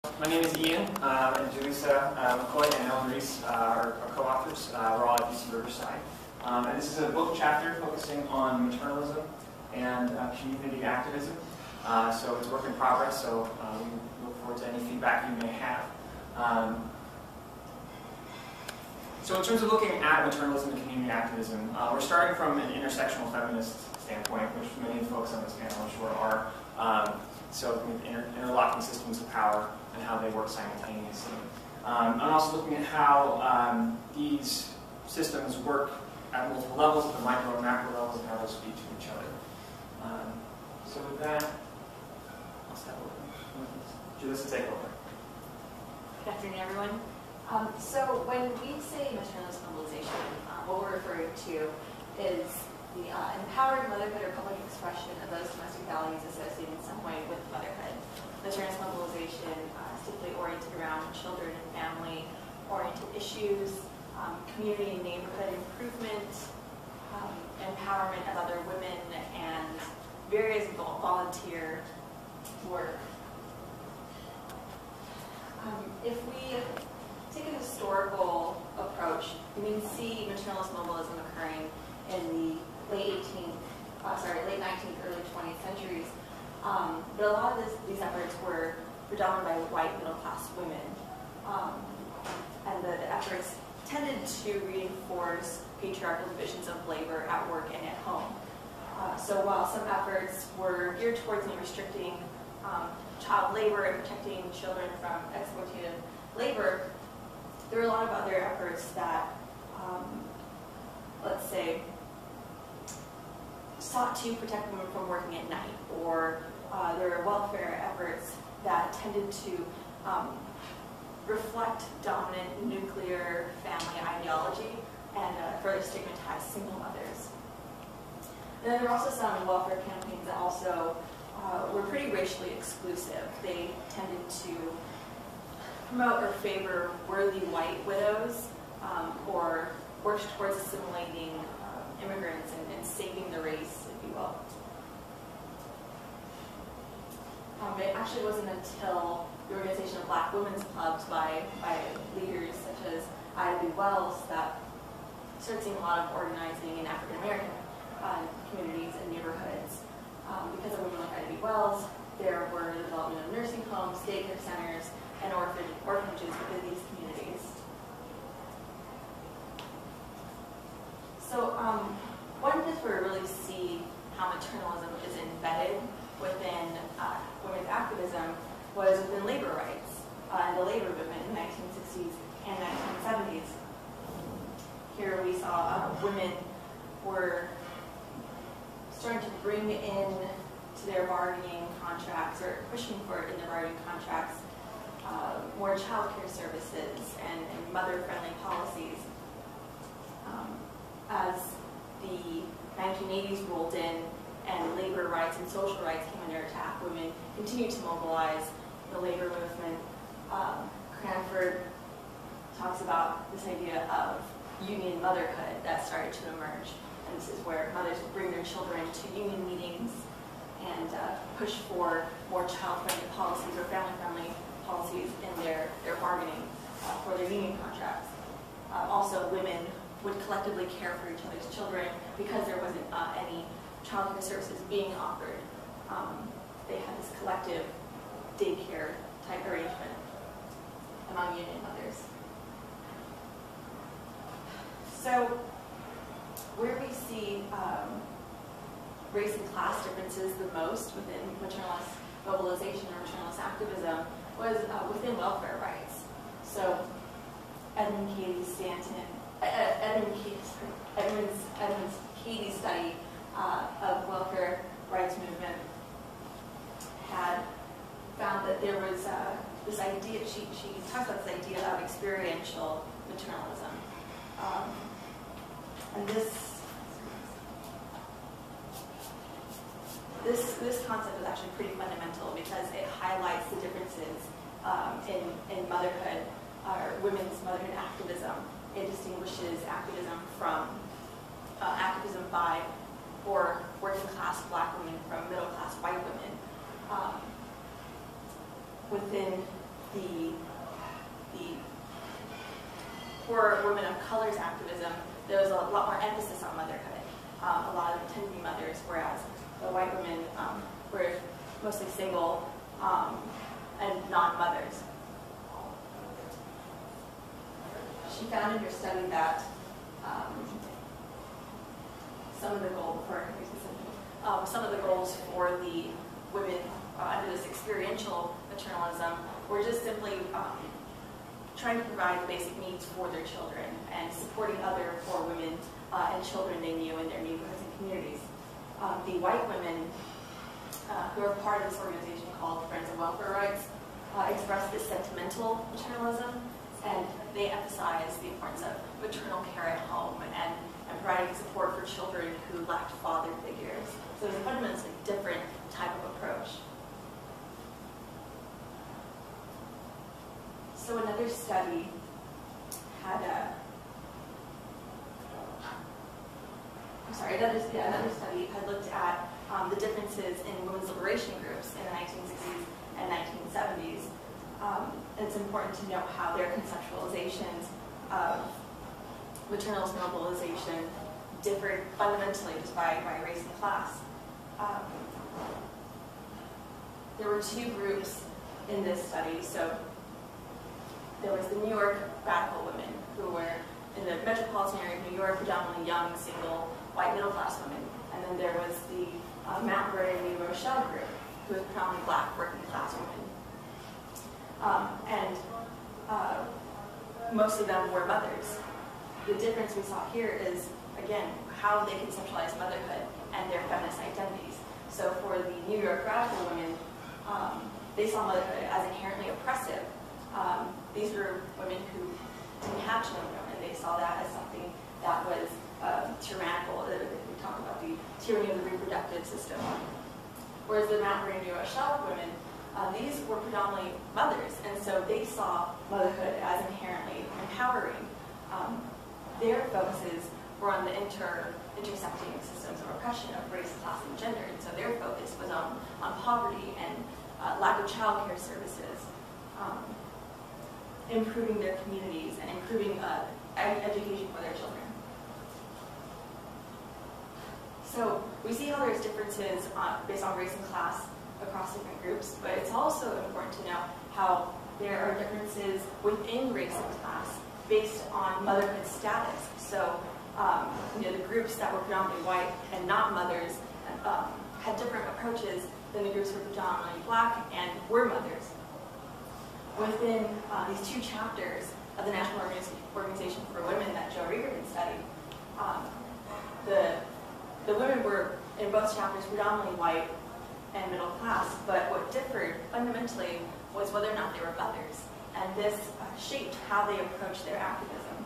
My name is Ian, and Julissa McCoy and Ellen Reese are co-authors. We're all at UC Riverside. And this is a book chapter focusing on maternalism and community activism. So it's a work in progress, so we look forward to any feedback you may have. So in terms of looking at maternalism and community activism, we're starting from an intersectional feminist standpoint, which many of the folks on this panel, I'm sure, are. So interlocking systems of power and how they work simultaneously. I'm also looking at how these systems work at multiple levels, at the micro and macro levels, and how those speak to each other. So with that, I'll step over. Julissa, take over. Good afternoon, everyone. So when we say maternalist mobilization, what we're referring to is the empowered motherhood or public expression of those domestic values associated in some way with motherhood. Maternalist mobilization is typically oriented around children and family-oriented issues, community and neighborhood improvement, empowerment of other women, and various volunteer work. If we take a historical approach, we can see maternalist mobilism occurring in the late 19th, early 20th centuries. But a lot of these efforts were predominated by white middle-class women. And the efforts tended to reinforce patriarchal divisions of labor at work and at home. So while some efforts were geared towards restricting child labor and protecting children from exploitative labor, there were a lot of other efforts that, let's say, sought to protect women from working at night, or there were welfare efforts that tended to reflect dominant nuclear family ideology and further stigmatize single mothers. And then there were also some welfare campaigns that also were pretty racially exclusive. They tended to promote or favor worthy white widows or worked towards assimilating immigrants and saving the race, if you will. It actually wasn't until the organization of Black women's clubs by leaders such as Ida B. Wells that started seeing a lot of organizing in African American communities and neighborhoods. Because of women like Ida B. Wells, there were the development of nursing homes, daycare centers, and orphanages within these communities. So one place where we really see how maternalism is embedded within women's activism was within labor rights and the labor movement in the 1960s and 1970s. Here we saw women were starting to bring in to their bargaining contracts, or pushing for it in their bargaining contracts, more child care services and mother-friendly policies. As the 1980s rolled in and labor rights and social rights came under attack, women continued to mobilize the labor movement. Cranford talks about this idea of union motherhood that started to emerge. And this is where mothers would bring their children to union meetings and push for more child-friendly policies or family-friendly policies in their bargaining for their union contracts. Also, women would collectively care for each other's children because there wasn't any child care services being offered. They had this collective daycare type arrangement among union mothers. So where we see race and class differences the most within maternalist mobilization or maternalist activism was within welfare rights. So Edmund Cady's study of welfare rights movement had found that there was this idea, she talks about this idea of experiential maternalism. And this concept is actually pretty fundamental because it highlights the differences in motherhood, or women's motherhood activism. It distinguishes activism from activism by or working class Black women from middle class white women. Within for women of color's activism, there was a lot more emphasis on motherhood. A lot of them tend to be mothers, whereas the white women were mostly single and non-mothers. She found in her study that some of the goals for the women under this experiential maternalism were just simply trying to provide basic needs for their children and supporting other poor women and children they knew in their neighborhoods and communities. The white women who are part of this organization called Friends of Welfare Rights expressed this sentimental maternalism, and they emphasize the importance of maternal care at home and providing support for children who lacked father figures. So it was a fundamentally different type of approach. So another study had another study had looked at the differences in women's liberation groups in the 1960s and 1970s. And it's important to note how their conceptualizations of maternalist mobilization differed fundamentally just by race and class. There were two groups in this study. So there was the New York radical women who were in the metropolitan area of New York, predominantly young, single, white middle-class women. And then there was the Mount Vernon and New Rochelle group, who was predominantly black, working-class women. Most of them were mothers. The difference we saw here is, again, how they conceptualized motherhood and their feminist identities. So for the New York radical women, they saw motherhood as inherently oppressive. These were women who didn't have children, and they saw that as something that was tyrannical. We talked about the tyranny of the reproductive system. Whereas the Mount Vernon and New Rochelle women, these were predominantly mothers, and so they saw motherhood as inherently empowering. Their focuses were on the intersecting systems of oppression of race, class, and gender, and so their focus was on poverty and lack of child care services, improving their communities, and improving education for their children. So we see how there's differences based on race and class across different groups, but it's also important to know how there are differences within race and class based on motherhood status. So the groups that were predominantly white and not mothers had different approaches than the groups who were predominantly black and were mothers. Within these two chapters of the National Organization for Women that Joe Regerman studied, the women were, in both chapters, predominantly white and middle class, but what differed fundamentally was whether or not they were mothers, and this shaped how they approached their activism.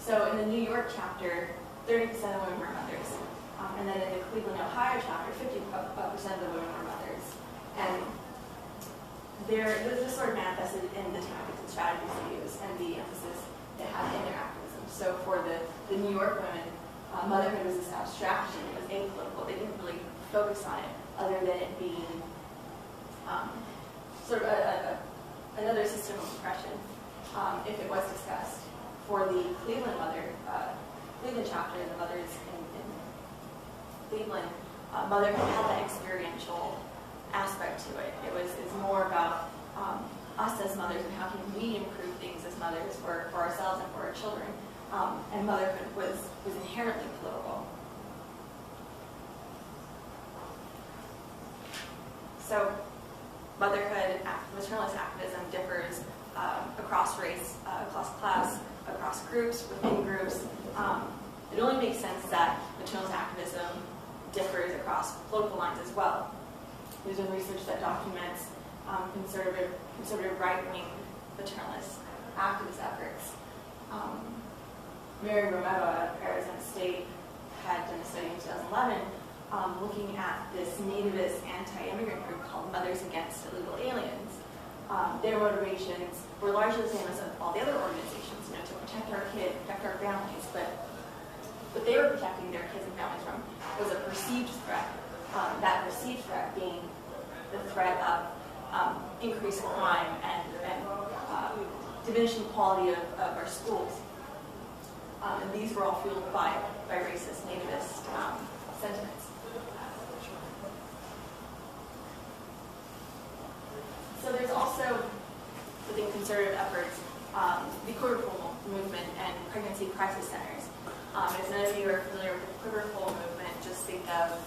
So in the New York chapter, 30% of women were mothers, and then in the Cleveland, Ohio chapter, 50% of the women were mothers. And this sort of manifested in the tactics and strategies they used and the emphasis they had in their activism. So for the New York women, motherhood was this abstraction, it was apolitical. They didn't really focus on it other than it being sort of another system of oppression if it was discussed. For the Cleveland Cleveland chapter, the mothers in Cleveland, motherhood had that experiential aspect to it. It's more about us as mothers and how can we improve things as mothers for ourselves and for our children. And motherhood was inherently political. So motherhood, maternalist activism differs across race, across class, across groups, within groups. It only makes sense that maternalist activism differs across political lines as well. There's been research that documents conservative right-wing maternalist activist efforts. Mary Romero out of Arizona State had done a study in 2011 looking at this nativist anti-immigrant group called Mothers Against Illegal Aliens. Their motivations were largely the same as all the other organizations, to protect our kids, protect our families, but what they were protecting their kids and families from was a perceived threat. That perceived threat being the threat of increased crime and diminishing quality of our schools. And these were all fueled by racist, nativist sentiments. So there's also, within conservative efforts, the quiverful movement and pregnancy crisis centers. If none of you are familiar with the quiverful movement, just think of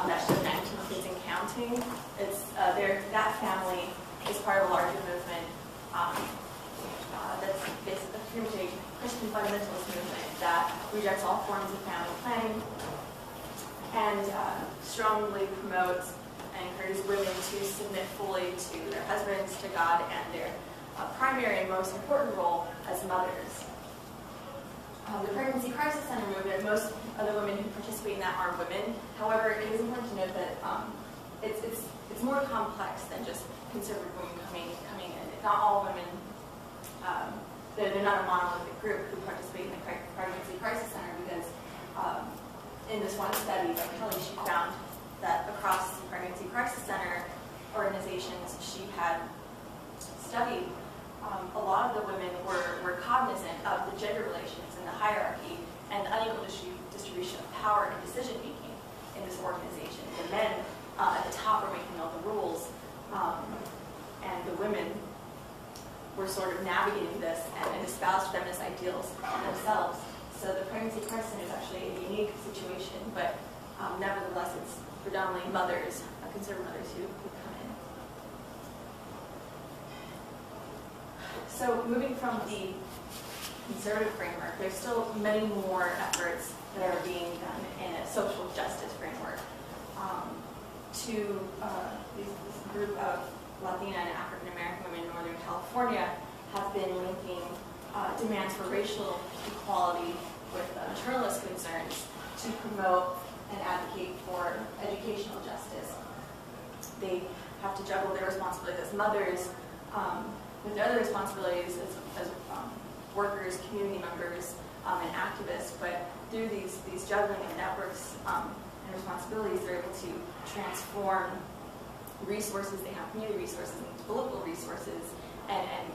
that show 19 Kids and Counting. It's that family is part of a larger movement that's basically a Christian fundamentalist movement that rejects all forms of family planning and strongly promotes and encourages women to submit fully to their husbands, to God, and their primary and most important role as mothers. The Pregnancy Crisis Center movement, most of the women who participate in that are women. However, it is important to note that it's more complex than just conservative women coming in. Not all women, they're not a monolithic group who participate in the Pregnancy Crisis Center, because in this one study by Kelly, she found that across the Pregnancy Crisis Center organizations she had studied, a lot of the women were cognizant of the gender relations and the hierarchy and the unequal distribution of power and decision making in this organization. The men at the top were making all the rules, and the women were sort of navigating this and espoused feminist ideals themselves. So the Pregnancy Crisis Center is actually a unique situation, but nevertheless it's predominantly mothers, conservative mothers who come in. So moving from the conservative framework, there's still many more efforts that are being done in a social justice framework to this group of Latina and African American women in Northern California have been linking demands for racial equality with maternalist concerns to promote and advocate for educational justice. They have to juggle their responsibilities as mothers with their other responsibilities as workers, community members, and activists. But through these juggling of networks and responsibilities, they're able to transform resources they have, community resources, into political resources, and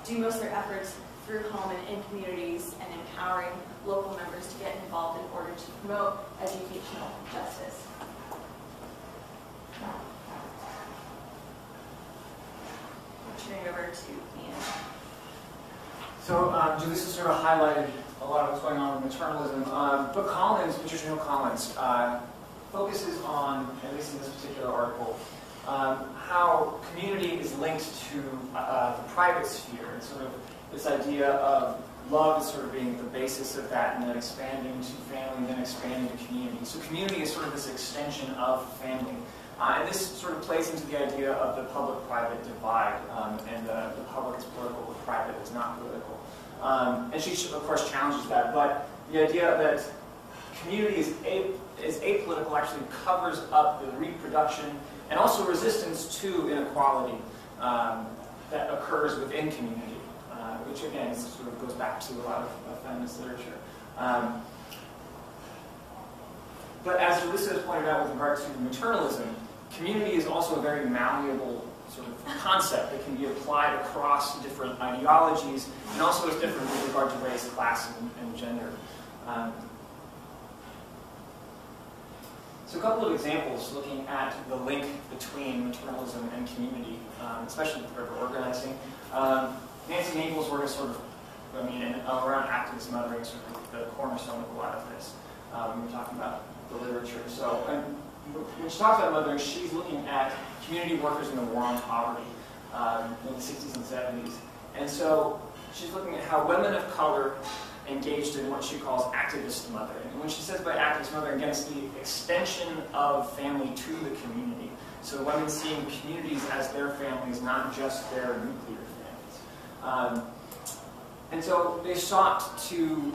do most of their efforts through home and in communities, and empowering local members to get involved in order to promote educational justice. I'll turn it over to Ian. So Julissa sort of highlighted a lot of what's going on with maternalism, but Collins, Patricia Hill Collins, focuses on, at least in this particular article, how community is linked to the private sphere, and sort of this idea of love is sort of being the basis of that, and then expanding to family, and then expanding to community. So community is sort of this extension of family. And this sort of plays into the idea of the public-private divide, and the public is political, the private is not political. And she, of course, challenges that, but the idea that community is apolitical actually covers up the reproduction and also resistance to inequality that occurs within community, which again sort of goes back to a lot of feminist literature. But as Julissa has pointed out with regard to maternalism, community is also a very malleable sort of concept that can be applied across different ideologies, and also is different with regard to race, class, and gender. So a couple of examples looking at the link between maternalism and community, especially with regard to organizing. Nancy Nagle's work is sort of, around activist mothering, sort of the cornerstone of a lot of this. When we're talking about the literature. So when she talks about mothering, she's looking at community workers in the war on poverty in the 60s and 70s. And so she's looking at how women of color engaged in what she calls activist mothering. And when she says by activist mothering, again, it's the extension of family to the community. So women seeing communities as their families, not just their nuclear families. And so they sought to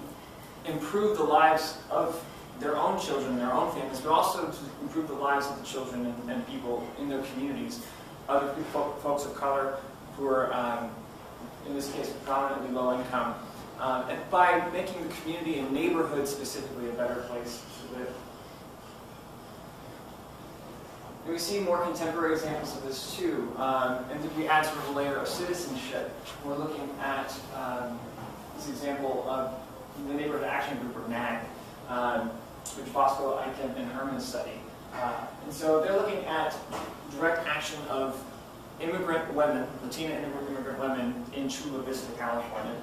improve the lives of their own children, their own families, but also to improve the lives of the children and people in their communities. Other folks of color who are, in this case, predominantly low income. And by making the community and neighborhood specifically a better place to live. And we see more contemporary examples of this too. And if we add sort of a layer of citizenship, we're looking at this example of the Neighborhood Action Group, or NAG, which Bosco, Eichen, and Herman study. And so they're looking at direct action of immigrant women, Latina immigrant women in Chula Vista, California.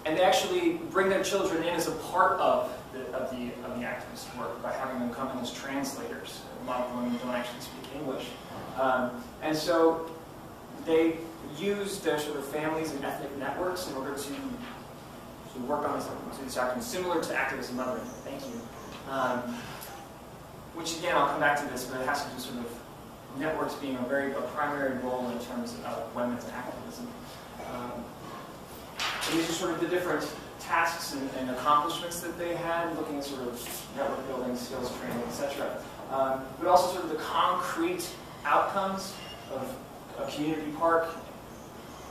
And they actually bring their children in as a part of the activist work by having them come in as translators. A lot of women don't actually speak English. And so they use their sort of families and ethnic networks in order to work on these documents, similar to activism mothering. Thank you. Which again, I'll come back to this, but it has to do sort of networks being a primary role in terms of women's activism. And these are sort of the different tasks and accomplishments that they had, looking at sort of network building, skills training, etc. But also sort of the concrete outcomes of a community park,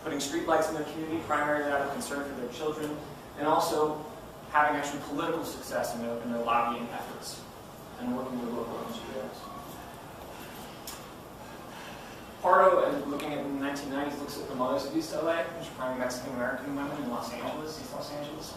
putting streetlights in their community, primarily out of concern for their children, and also having actual political success in their lobbying efforts and working with local NGOs. Pardo, looking at the 1990s, looks at the mothers of East LA, which are primarily Mexican-American women in Los Angeles, East Los Angeles.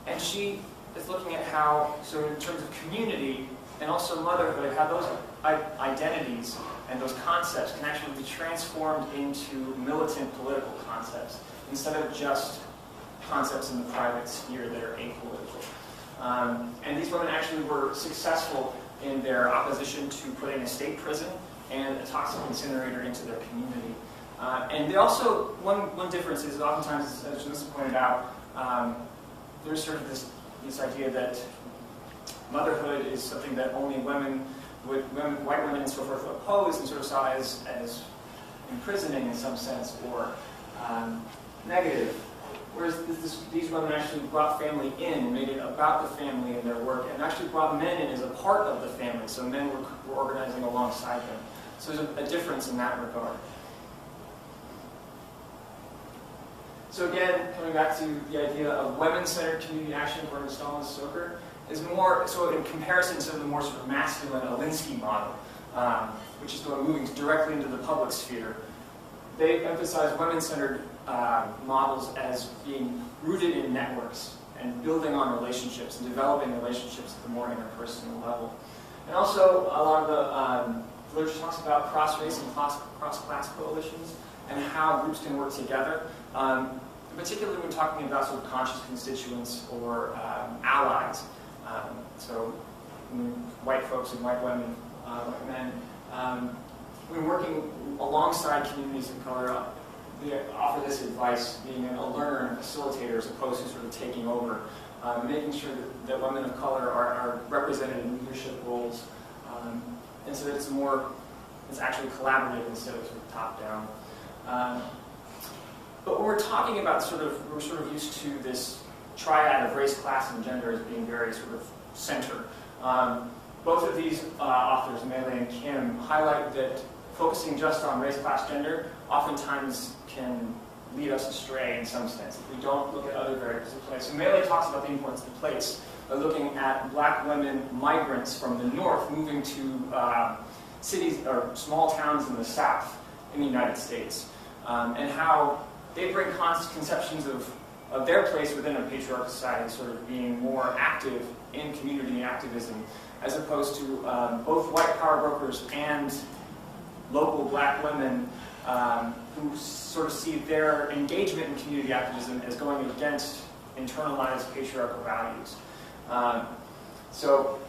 And she is looking at how, so in terms of community and also motherhood, how those identities and those concepts can actually be transformed into militant political concepts instead of just concepts in the private sphere that are apolitical. And these women actually were successful in their opposition to putting a state prison and a toxic incinerator into their community. And they also, one difference is oftentimes, as Janissa pointed out, there's sort of this idea that motherhood is something that only white women and so forth oppose and sort of saw as imprisoning in some sense or negative. Whereas these women actually brought family in and made it about the family and their work, and actually brought men in as a part of the family, so men were organizing alongside them. So there's a difference in that regard. So again, coming back to the idea of women-centered community action according to Stalin and Stoker, is more, so in comparison to the more sort of masculine Alinsky model, which is going moving directly into the public sphere, they emphasize women-centered models as being rooted in networks and building on relationships and developing relationships at the more interpersonal level. And also, a lot of the literature talks about cross-race and cross-class coalitions and how groups can work together, particularly when talking about sort of conscious constituents or allies. So white folks and white women, white men, when working alongside communities of color, they offer this advice, being a learner and a facilitator as opposed to sort of taking over, making sure that women of color are represented in leadership roles, and so that it's actually collaborative instead of top-down. But when we're talking about we're sort of used to this triad of race, class, and gender as being very sort of center. Both of these authors, Mele and Kim, highlight that focusing just on race, class, gender oftentimes can lead us astray in some sense if we don't look at other variables of place. So Mele talks about the importance of place by looking at black women migrants from the north moving to cities or small towns in the south in the United States, and how they bring conceptions of their place within a patriarchal society, sort of being more active in community activism, as opposed to both white power brokers and local black women who sort of see their engagement in community activism as going against internalized patriarchal values. So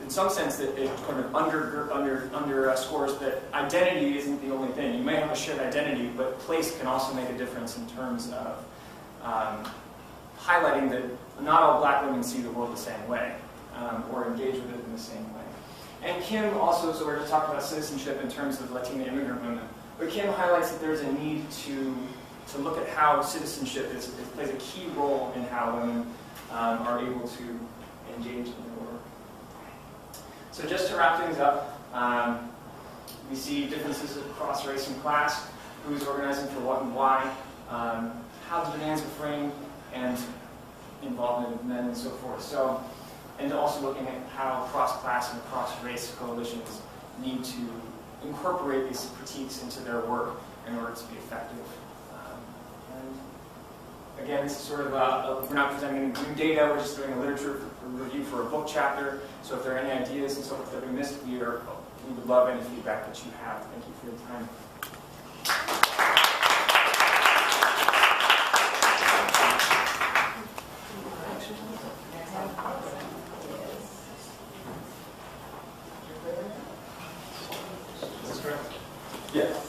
in some sense, it kind of underscores that identity isn't the only thing. You may have a shared identity, but place can also make a difference in terms of highlighting that not all black women see the world the same way, or engage with it in the same way. And Kim also, so we're talking about citizenship in terms of Latina immigrant women, but Kim highlights that there's a need to look at how citizenship plays a key role in how women are able to engage in their work. So just to wrap things up, we see differences across race and class, who's organizing for what and why, how the demands are framed, and involvement of men and so forth. So, and also looking at how cross-class and cross-race coalitions need to incorporate these critiques into their work in order to be effective. And again, this is sort of we're not presenting new data, we're just doing a literature review for a book chapter. So if there are any ideas and so forth that we missed, we would love any feedback that you have. Thank you for your time. Is this correct? Yeah.